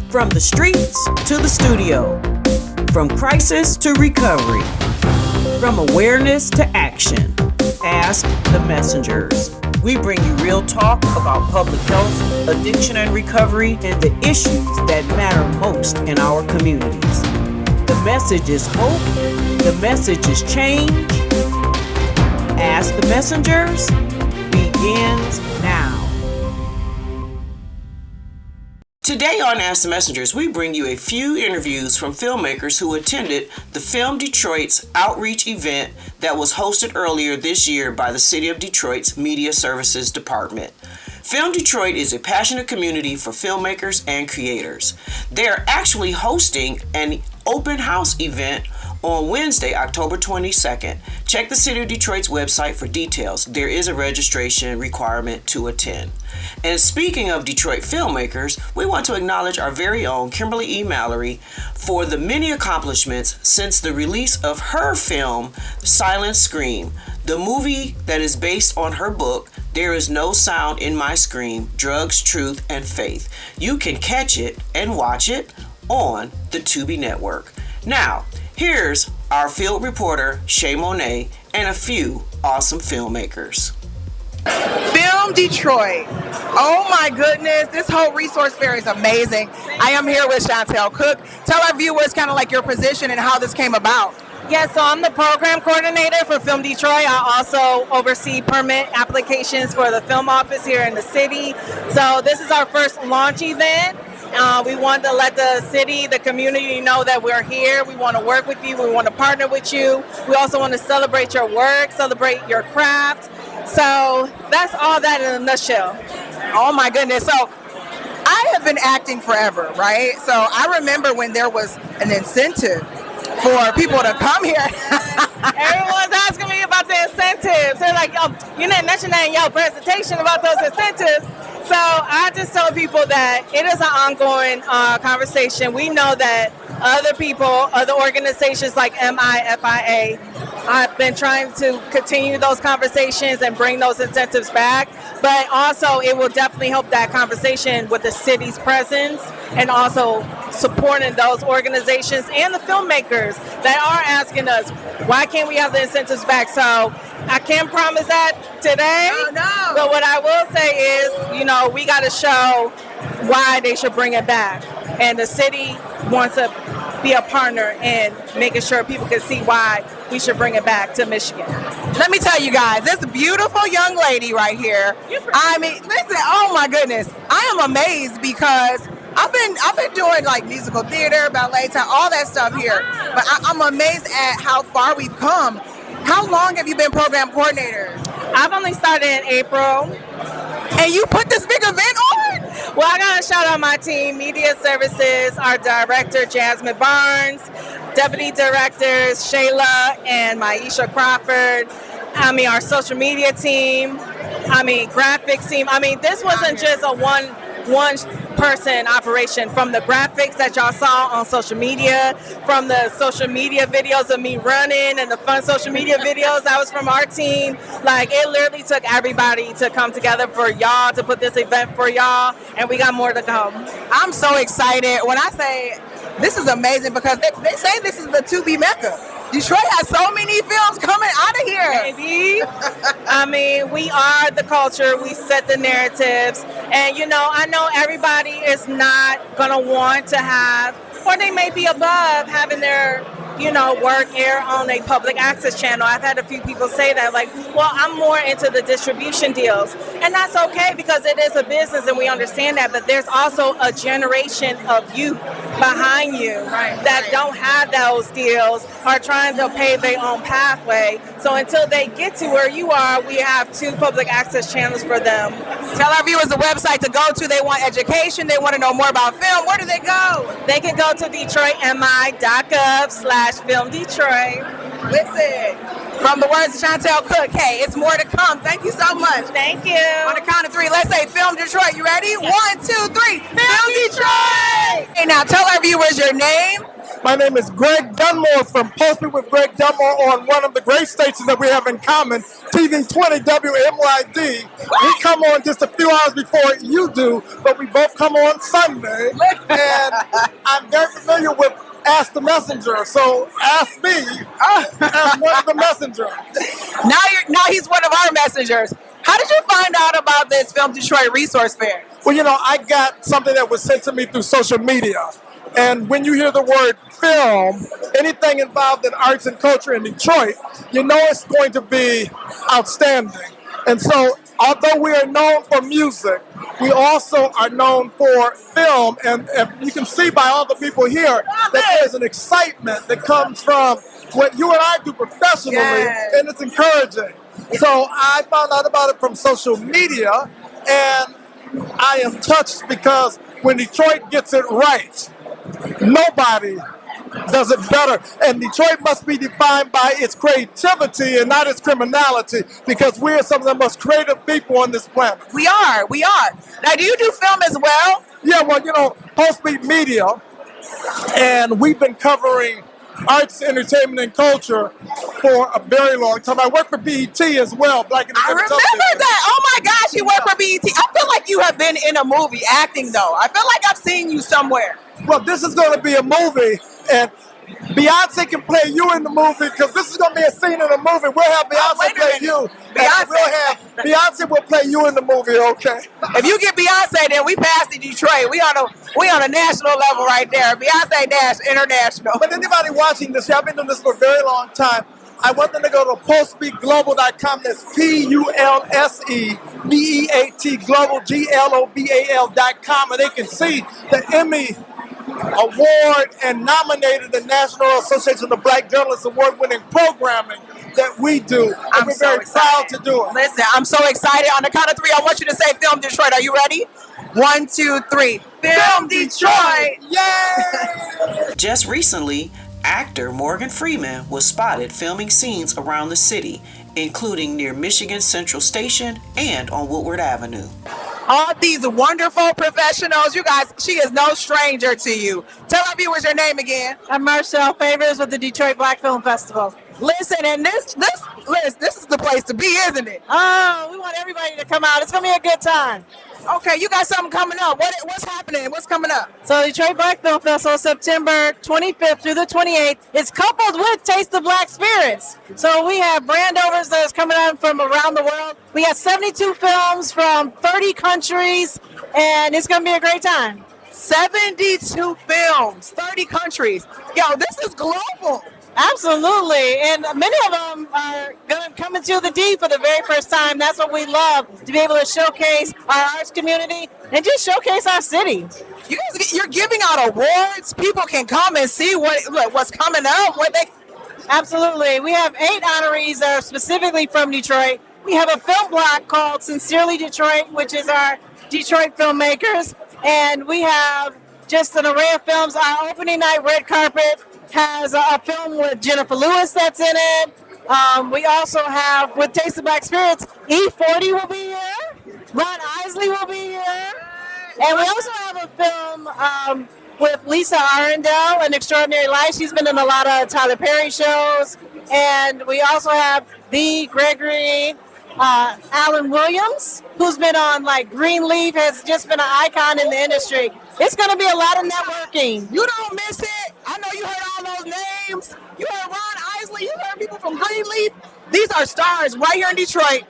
From the streets to the studio, from crisis to recovery, from awareness to action. Ask the Messengers. We bring you real talk about public health, addiction and recovery, and the issues that matter most in our communities. The message is hope. The message is change. Ask the Messengers begins now. Today on Ask the Messengers, we bring you a few interviews from filmmakers who attended the Film Detroit's outreach event that was hosted earlier this year by the City of Detroit's Media Services Department. Film Detroit is a passionate community for filmmakers and creators. They are actually hosting an open house event on Wednesday, October 22nd. Check the City of Detroit's website for details. There is a registration requirement to attend. And speaking of Detroit filmmakers, we want to acknowledge our very own Kimberly E. Mallory for the many accomplishments since the release of her film, Silent Scream, the movie that is based on her book, There Is No Sound in My Scream, Drugs, Truth, and Faith. You can catch it and watch it on the Tubi network. Now, here's our field reporter, Shay Monet, and a few awesome filmmakers. Film Detroit. Oh my goodness, this whole resource fair is amazing. I am here with Chantel Cook. Tell our viewers kind of like your position and how this came about. Yes, so I'm the program coordinator for Film Detroit. I also oversee permit applications for the film office here in the city. So this is our first launch event. We want to let the city, the community know that we're here. We want to work with you. We want to partner with you. We also want to celebrate your work, celebrate your craft. So that's all that in a nutshell. Oh my goodness. So I have been acting forever, right? So I remember when there was an incentive for people to come here. Everyone's asking me about the incentives. They're like, yo, you didn't mention that in your presentation about those incentives. So I just tell people that it is an ongoing conversation. We know that other people, other organizations like MIFIA, have been trying to continue those conversations and bring those incentives back. But also it will definitely help that conversation with the city's presence and also supporting those organizations and the filmmakers that are asking us, why can't we have the incentives back? So I can't promise that today, but what I will say is, we got to show why they should bring it back. And the city wants to be a partner in making sure people can see why we should bring it back to Michigan. Let me tell you guys, this beautiful young lady right here. I mean, listen, oh my goodness. I am amazed because I've been doing like musical theater, ballet, all that stuff here. But I'm amazed at how far we've come. How long have you been program coordinator? I've only started in April. And you put this big event on? Well, I got to shout out my team, Media Services, our director, Jasmine Barnes, deputy directors, Shayla and Maisha Crawford. Our social media team, graphics team. This wasn't just a one person operation. From the graphics that y'all saw on social media, from the social media videos of me running and the fun social media videos, that was from our team. Like, it literally took everybody to come together for y'all, to put this event for y'all, and we got more to come. I'm so excited. When I say this is amazing, because they say this is the Tubi Mecca. Detroit has so many films coming out of here. Baby. We are the culture. We set the narratives. And, I know everybody is not going to want to have, or they may be above having their, work air on a public access channel. I've had a few people say that, like, well, I'm more into the distribution deals. And that's okay, because it is a business and we understand that. But there's also a generation of youth behind you that don't have those deals, are trying to pave their own pathway. So until they get to where you are, we have 2 public access channels for them. Tell our viewers the website to go to. They want education. They want to know more about film. Where do they go? They can go to DetroitMI.gov/Film Detroit. Listen, from the words of Chantel Cook, hey, it's more to come. Thank you so much. Thank you. On the count of 3, let's say Film Detroit. You ready? Yes. 1, 2, 3. Film Detroit! Hey, now tell our viewers your name, My name is Greg Dunmore from Posted with Greg Dunmore on one of the great stations that we have in common, TV 20 WMYD. We come on just a few hours before you do, but we both come on Sunday. And I'm very familiar with Ask the Messenger, so ask me as one of the messengers. Now he's one of our messengers. How did you find out about this Film Detroit Resource Fair? Well, I got something that was sent to me through social media. And when you hear the word film, anything involved in arts and culture in Detroit, you know it's going to be outstanding. And so, although we are known for music, we also are known for film. And you can see by all the people here that there's an excitement that comes from what you and I do professionally, and it's encouraging. So I found out about it from social media, and I am touched because when Detroit gets it right, nobody does it better. And Detroit must be defined by its creativity and not its criminality, because we are some of the most creative people on this planet. We are. Now, do you do film as well? Yeah, well, Postbeat Media, and we've been covering arts, entertainment, and culture for a very long time. I work for BET as well. Black I remember that. Oh my gosh, you work for BET. I feel like you have been in a movie acting, though. I feel like I've seen you somewhere. Well, this is going to be a movie, and Beyonce can play you in the movie, because this is going to be a scene in the movie. We'll have Beyonce play you. Beyonce will play you in the movie, okay? If you get Beyonce, then we passed in Detroit. We on a national level right there. Beyonce dash international. But anybody watching this, I've been doing this for a very long time. I want them to go to postbeatglobal.com. That's PULSEBEAT Global GLOBAL.com, and they can see the Emmy Award and nominated the National Association of Black Journalists award-winning programming that we do. And we're so very proud to do it. Listen, I'm so excited. On the count of three, I want you to say Film Detroit. Are you ready? 1, 2, 3. Film Detroit! Yay! Just recently, actor Morgan Freeman was spotted filming scenes around the city, including near Michigan Central Station and on Woodward Avenue. All these wonderful professionals, you guys, she is no stranger to you. Tell our viewers your name again. I'm Marcelle Favors with the Detroit Black Film Festival. Listen, and this is the place to be, isn't it? Oh, we want everybody to come out. It's going to be a good time. Okay, you got something coming up. What's happening? What's coming up? So Detroit Black Film Festival, September 25th through the 28th, is coupled with Taste the Black Spirits. So we have brandovers that is coming out from around the world. We have 72 films from 30 countries, and it's going to be a great time. 72 films, 30 countries. Yo, this is global. Absolutely, and many of them are going to come into the D for the very first time. That's what we love, to be able to showcase our arts community and just showcase our city. You guys, you're giving out awards. People can come and see what's coming up. Absolutely, we have 8 honorees that are specifically from Detroit. We have a film block called Sincerely Detroit, which is our Detroit filmmakers, and we have just an array of films. Our opening night red carpet has a film with Jennifer Lewis that's in it. We also have, with Taste of Black Spirits, E40 will be here. Ron Isley will be here. And we also have a film with Lisa Arundel, An Extraordinary Life. She's been in a lot of Tyler Perry shows. And we also have the Gregory Allen Williams, who's been on Greenleaf, has just been an icon in the industry. It's going to be a lot of networking. You don't miss it. I know you heard all those names. You heard Ron Isley. You heard people from Greenleaf. These are stars right here in Detroit.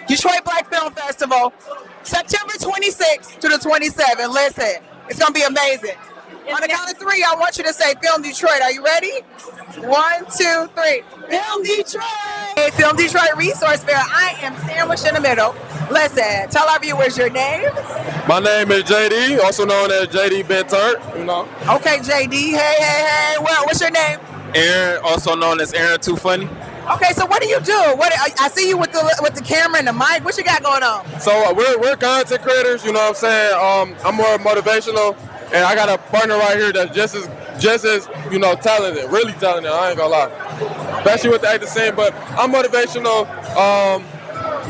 Detroit Black Film Festival, September 26th to the 27th. Listen, it's going to be amazing. On the count of 3, I want you to say Film Detroit. Are you ready? 1, 2, 3. Film Detroit! Hey, Film Detroit Resource Fair. I am sandwiched in the middle. Listen, tell our viewers your name. My name is JD, also known as JD Bentert, Okay, JD. Hey. Well, what's your name? Aaron, also known as Aaron Too Funny. Okay, so what do you do? I see you with the camera and the mic. What you got going on? So we're content creators, you know what I'm saying? I'm more motivational, and I got a partner right here that's just as talented, really talented. I ain't gonna lie, especially with the acting scene. But I'm motivational.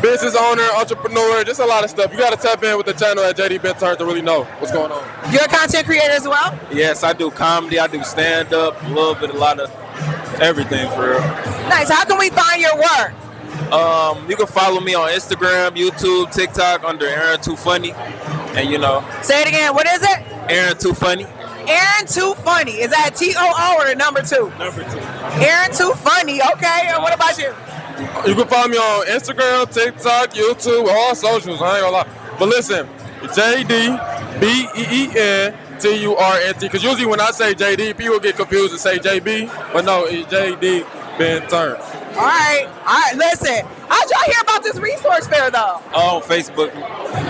business owner, entrepreneur, just a lot of stuff. You got to tap in with the channel at JD Ben Turn to really know what's going on. You're a content creator as well? Yes, I do comedy, I do stand-up, a lot of everything for real. Nice. How can we find your work? You can follow me on Instagram, YouTube, TikTok under Aaron Too Funny. And Say it again. What is it? Aaron Too Funny. Aaron Too Funny. Is that TOO or the number 2? Number 2. Aaron Too Funny. Okay. And what about you? You can follow me on Instagram, TikTok, YouTube, all socials. I ain't gonna lie. But listen, JDBEENTURNT. Because usually when I say JD, people get confused and say JB. But no, it's JD Ben Turn. All right. Listen, how'd y'all hear about this resource fair, though? On Facebook.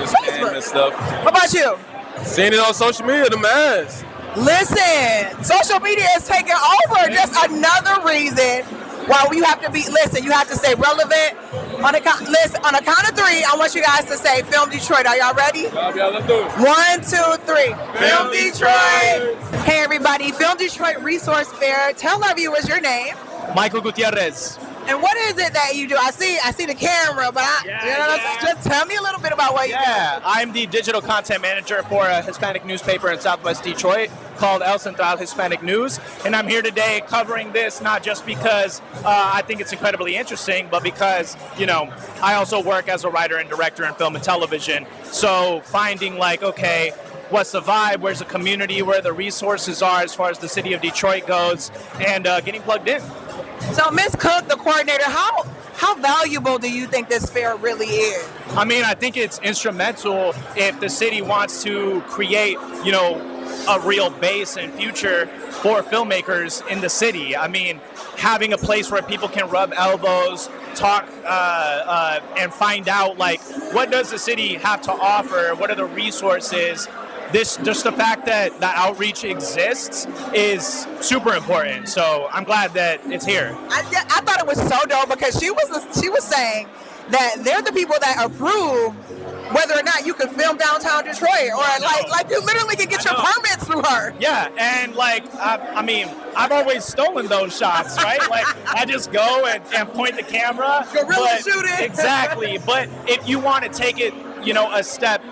Just and stuff. What about you? Seeing it on social media, the mass. Listen, social media is taking over. Just another reason why you have to be, you have to stay relevant. On a count of 3, I want you guys to say Film Detroit. Are y'all ready? Yeah, let's do it. 1, 2, 3. Film Detroit. Hey, everybody. Film Detroit Resource Fair. Tell our viewers your name. Michael Gutierrez. And what is it that you do? I see the camera, but just tell me a little bit about what you do. I'm the digital content manager for a Hispanic newspaper in Southwest Detroit called El Central Hispanic News. And I'm here today covering this not just because I think it's incredibly interesting, but because, I also work as a writer and director in film and television. So finding okay, what's the vibe, where's the community, where the resources are as far as the city of Detroit goes, and getting plugged in. So, Ms. Cook, the coordinator, how valuable do you think this fair really is? I mean, I think it's instrumental if the city wants to create, a real base and future for filmmakers in the city. I mean, having a place where people can rub elbows, talk, and find out, what does the city have to offer? What are the resources? Just the fact that the outreach exists is super important. So I'm glad that it's here. I thought it was so dope because she was saying that they're the people that approve whether or not you can film downtown Detroit, or you literally can get your permits through her. Yeah, and I mean, I've always stolen those shots, right? I just go and point the camera. Guerrilla shooting. Exactly, but if you want to take it, a step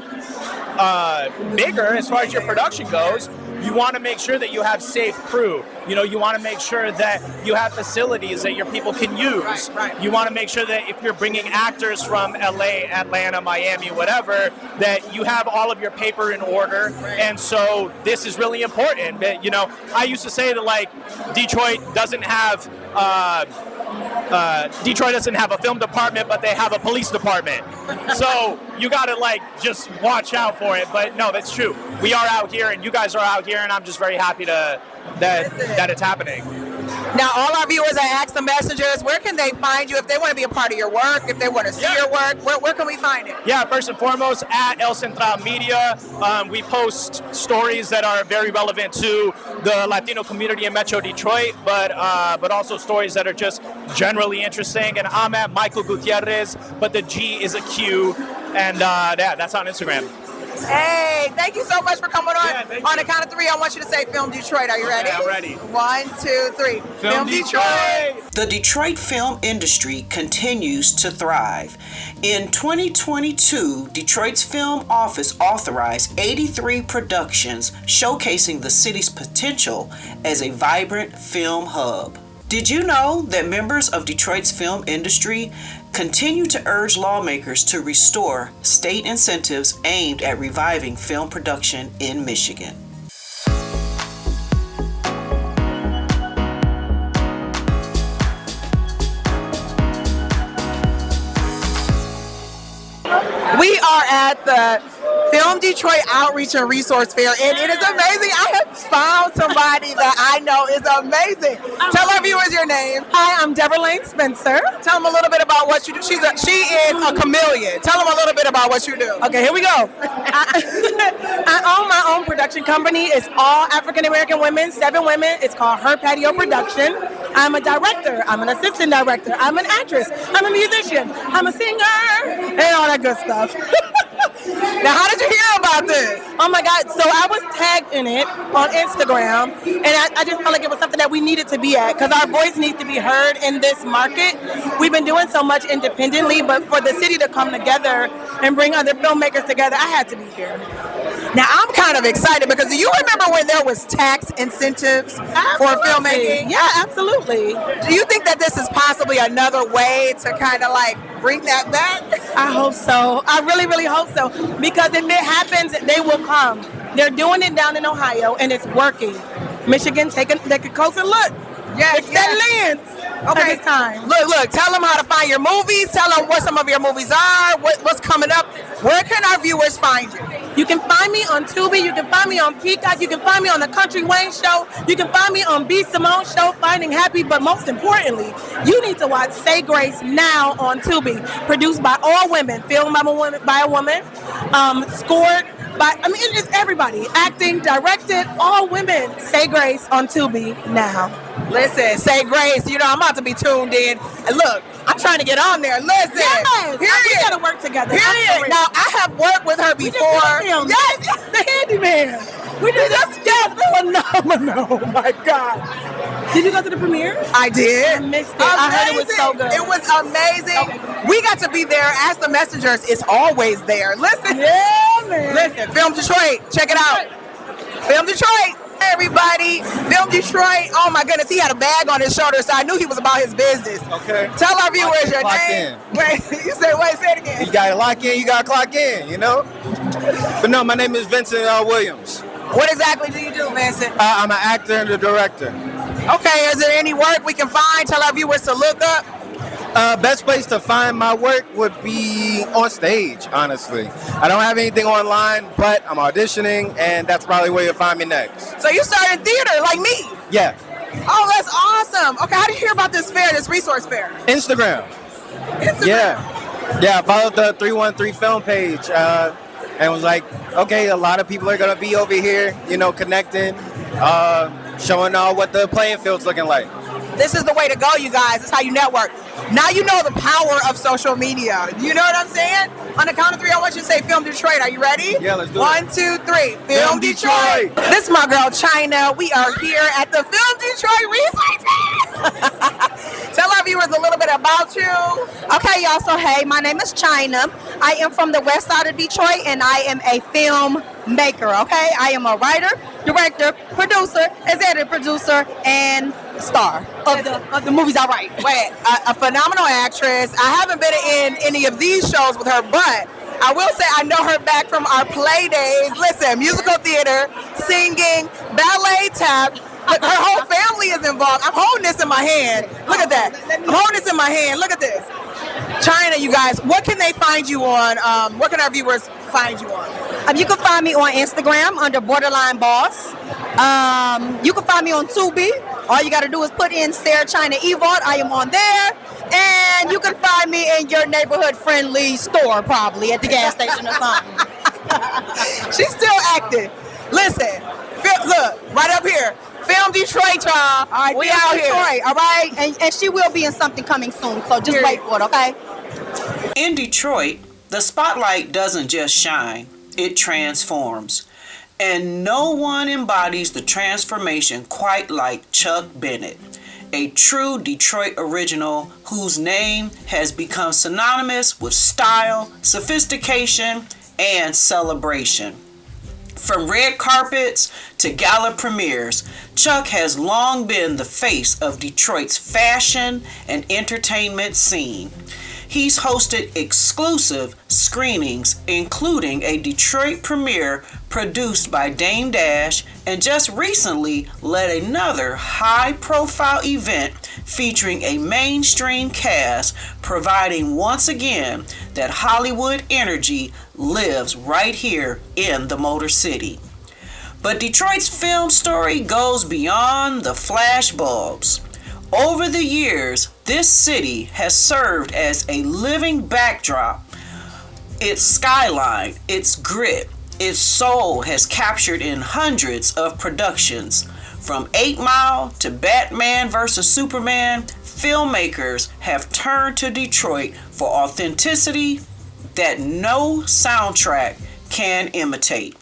bigger as far as your production goes, you want to make sure that you have safe crew. You want to make sure that you have facilities that your people can use. Right. You want to make sure that if you're bringing actors from LA, Atlanta, Miami, whatever, that you have all of your paper in order. Right. And so this is really important. But, I used to say that Detroit doesn't have a film department, but they have a police department. So you got to just watch out for it. But no, that's true. We are out here and you guys are out here, and I'm just very happy that it's happening. Now, all our viewers, I asked the messengers, where can they find you if they want to be a part of your work, if they want to see your work? Where can we find it? Yeah, first and foremost, at El Central Media. We post stories that are very relevant to the Latino community in Metro Detroit, but also stories that are just generally interesting. And I'm at Michael Gutierrez, but the G is a Q. And that's on Instagram. Hey, thank you so much for coming on. Yeah, On the count of 3, I want you to say Film Detroit. Are you ready? I'm ready. 1, 2, 3. Film Detroit. The Detroit film industry continues to thrive. In 2022, Detroit's film office authorized 83 productions showcasing the city's potential as a vibrant film hub. Did you know that members of Detroit's film industry continue to urge lawmakers to restore state incentives aimed at reviving film production in Michigan? We are at the Film Detroit Outreach and Resource Fair, and it is amazing. I have found somebody that I know is amazing. Tell our viewers your name. Hi, I'm Deborah Lane Spencer. Tell them a little bit about what you do. She is a chameleon. Tell them a little bit about what you do. Okay, here we go. I own my own production company. It's all African American women, 7 women. It's called Her Patio Production. I'm a director. I'm an assistant director. I'm an actress. I'm a musician. I'm a singer. And all that good stuff. Now, how did you hear about this? Oh my God. So I was tagged in it on Instagram, and I just felt like it was something that we needed to be at because our voice needs to be heard in this market. We've been doing so much independently, but for the city to come together and bring other filmmakers together, I had to be here. Now, I'm kind of excited because do you remember when there was tax incentives for filmmaking? Yeah, absolutely. Do you think that this is possibly another way to kind of like bring that back? I hope so. I really, really hope so. Because if it happens, they will come. They're doing it down in Ohio, and it's working. Michigan, take a closer look. Yes, It's that lens. Okay, It's time. Look, tell them how to find your movies. Tell them what some of your movies are, what's coming up. Where can our viewers find you? You can find me on Tubi. You can find me on Peacock. You can find me on the Country Wayne Show. You can find me on B. Simone Show, Finding Happy. But most importantly, you need to watch Say Grace now on Tubi. Produced by all women, filmed by a woman, scored by, it's everybody. Acting, directed, all women. Say Grace on Tubi now. Listen, Say Grace. You know, I'm about to be tuned in. And look, I'm trying to get on there. Listen. Yes. We gotta work together. Period. Now, I have worked with her before. Yes, the handyman. We did this. Yes, phenomenal. Oh my God. Did you go to the premiere? I did. I missed it. I heard it was so good. It was amazing. Okay. We got to be there as the messengers. It's always there. Listen. Yeah, man. Listen, Film Detroit. Check it out. Film Detroit. Everybody, Film Detroit. Oh my goodness, he had a bag on his shoulder, so I knew he was about his business. Okay. Tell our viewers your Clock name. in. Wait, say it again. You gotta lock in, you gotta clock in, you know? But no, my name is Vincent Williams. What exactly do you do, Vincent? I'm an actor and a director. Okay, is there any work we can find? Tell our viewers to look up. Best place to find my work would be on stage, honestly. I don't have anything online, but I'm auditioning, and that's probably where you'll find me next. So you started theater like me? Yeah. Oh, that's awesome. Okay, how did you hear about this fair, this resource fair? Instagram. Yeah, I followed the 313 film page and was like, okay, a lot of people are going to be over here, you know, connecting, showing what the playing field's looking like. This is the way to go, you guys. It's how you network. Now you know the power of social media. You know what I'm saying? On the count of three, I want you to say Film Detroit. Are you ready? Yeah, let's do it. 1, 2, 3. Film Detroit. This is my girl, China. We are here at the Film Detroit Resource. Tell our viewers a little bit about you. Okay, y'all. So, hey, my name is China. I am from the west side of Detroit, and I am a film maker, okay? I am a writer, director, producer, executive producer, and star of the movies I write. Wait, a phenomenal actress. I haven't been in any of these shows with her, but I will say I know her back from our play days. Listen, musical theater, singing, ballet tap. Look, her whole family is involved. I'm holding this in my hand. Look at that. I'm holding this in my hand. Look at this. China, you guys, what can they find you on? What can our viewers find you on? You can find me on Instagram under Borderline Boss. You can find me on Tubi. All you got to do is put in Sarah China Evart. I am on there. And you can find me in your neighborhood friendly store, probably at the gas station or something. She's still active. Listen, look, right up here. Film Detroit, y'all. All right, we out Detroit, here. all right? And she will be in something coming soon, so just wait for it, okay? In Detroit, the spotlight doesn't just shine, it transforms. And no one embodies the transformation quite like Chuck Bennett, a true Detroit original whose name has become synonymous with style, sophistication, and celebration. From red carpets to gala premieres, Chuck has long been the face of Detroit's fashion and entertainment scene. He's hosted exclusive screenings, including a Detroit premiere produced by Dame Dash, and just recently led another high-profile event featuring a mainstream cast, providing once again that Hollywood energy lives right here in the Motor City. But Detroit's film story goes beyond the flash bulbs. Over the years, this city has served as a living backdrop. Its skyline, its grit, its soul has captured in hundreds of productions. From 8 Mile to Batman vs. Superman, filmmakers have turned to Detroit for authenticity that no soundtrack can imitate.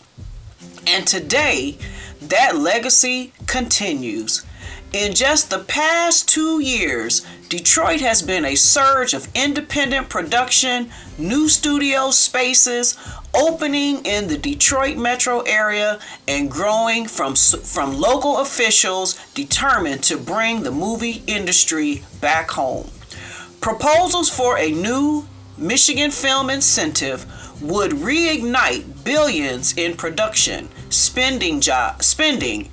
And today, that legacy continues. In just the past 2 years, Detroit has been a surge of independent production, new studio spaces, opening in the Detroit metro area, and growing from local officials determined to bring the movie industry back home. Proposals for a new Michigan film incentive would reignite billions in production, spending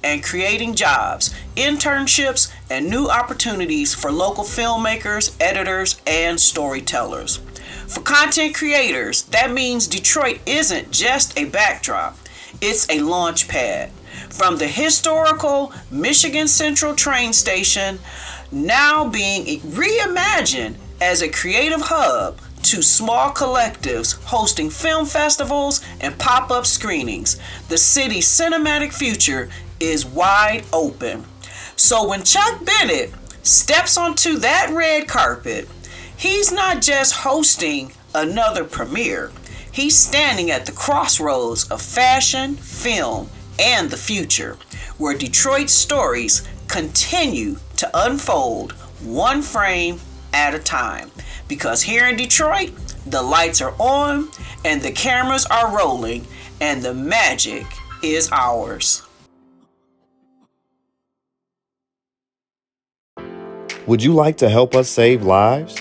and creating jobs, internships, and new opportunities for local filmmakers, editors, and storytellers. For content creators, that means Detroit isn't just a backdrop, it's a launch pad. From the historical Michigan Central train station, now being reimagined as a creative hub, to small collectives hosting film festivals and pop-up screenings, the city's cinematic future is wide open. So when Chuck Bennett steps onto that red carpet, he's not just hosting another premiere. He's standing at the crossroads of fashion, film, and the future, where Detroit's stories continue to unfold one frame at a time. Because here in Detroit, the lights are on and the cameras are rolling and the magic is ours. Would you like to help us save lives?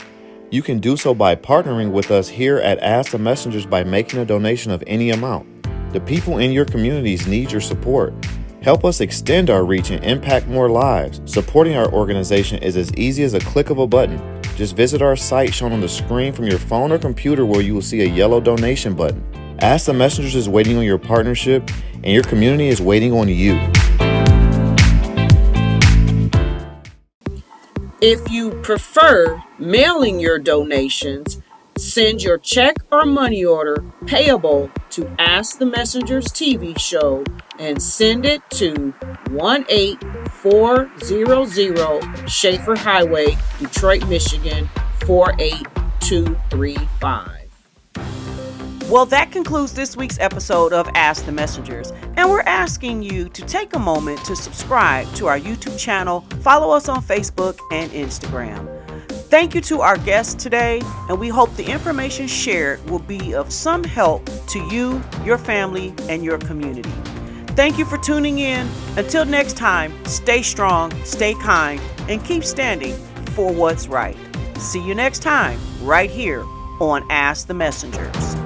You can do so by partnering with us here at Ask the Messengers by making a donation of any amount. The people in your communities need your support. Help us extend our reach and impact more lives. Supporting our organization is as easy as a click of a button. Just visit our site shown on the screen from your phone or computer where you will see a yellow donation button. Ask the Messengers is waiting on your partnership, and your community is waiting on you. If you prefer mailing your donations, send your check or money order payable to Ask the Messengers TV show and send it to 18400 Schaefer Highway, Detroit, Michigan 48235. Well, that concludes this week's episode of Ask the Messengers, and we're asking you to take a moment to subscribe to our YouTube channel, follow us on Facebook and Instagram. Thank you to our guests today, and we hope the information shared will be of some help to you, your family, and your community. Thank you for tuning in. Until next time, stay strong, stay kind, and keep standing for what's right. See you next time, right here on Ask the Messengers.